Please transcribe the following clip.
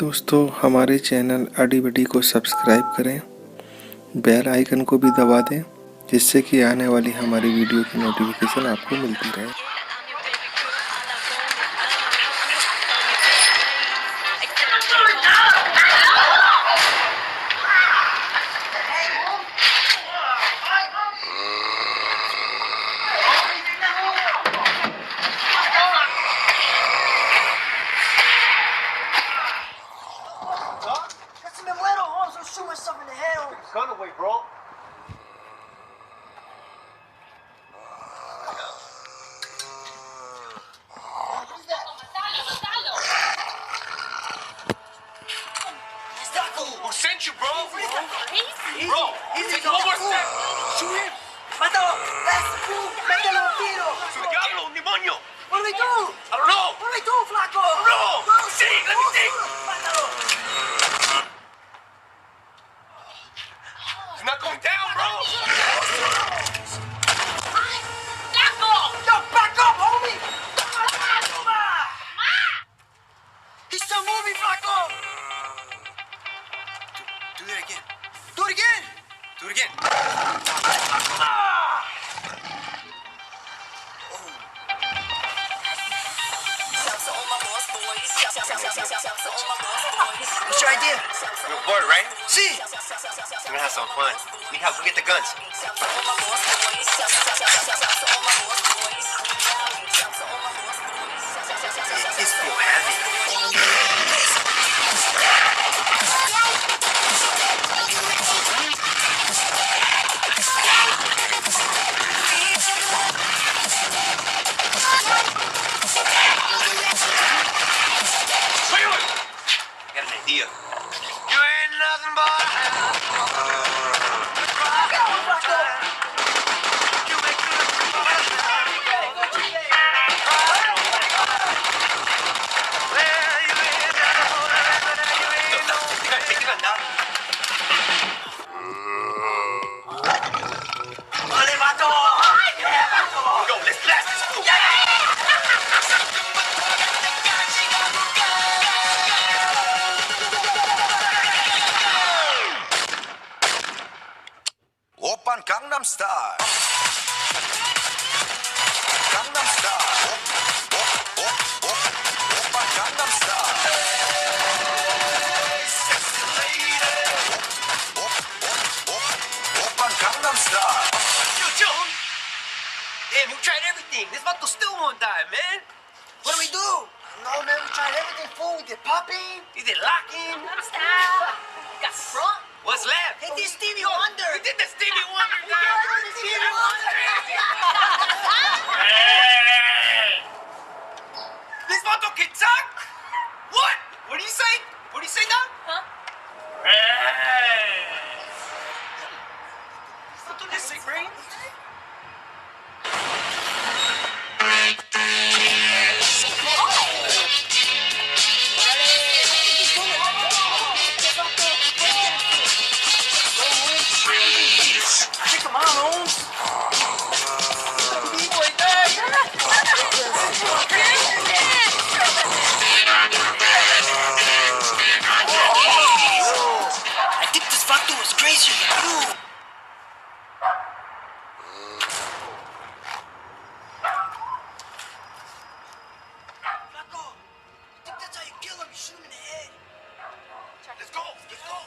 दोस्तों, हमारे चैनल अडी बडी को सब्सक्राइब करें, बेल आइकन को भी दबा दें जिससे कि आने वाली हमारी वीडियो की नोटिफिकेशन आपको मिलती रहे। Shoot myself in the head. Take the gun away, bro. Who sent you, bro? Easy. Bro, take one more step. Shoot him. Mátalo. That's the fool. Métele un tiro. Su diablo, un demonio. What do we do? I don't know. What do we do, flaco? No. See, let me think. Mátalo. He's not going down, bro. Back off. Yo, back up, homie. He's still moving, flaco. Do that again. Do it again. Do it again. What's your idea? You're bored, right? See? We're gonna have some fun. We have to get the guns. This feel heavy. I got an idea. You ain't nothing but Go, let's blast this fool. Open Gangnam Style. Gangnam Style. Open Gangnam Style. Sexy lady. Open Gangnam Style. Yo, Joe. Damn, you tried everything. This vato still won't die, man. What do we do? No, man, we tried everything, fool. We did popping. We did locking. Got front. What's left? Hey, this Stevie Wonder. We did the Stevie Wonder, guy. Stevie Wonder. Hey! This vato can talk? What? What do you say? What do you say now? Huh? Hey! What do you say, brain? Come on, Holmes. B-boy, I think this vato is crazier than you. Vato, I think that's how you kill him. You shoot him in the head. Let's go. Let's go.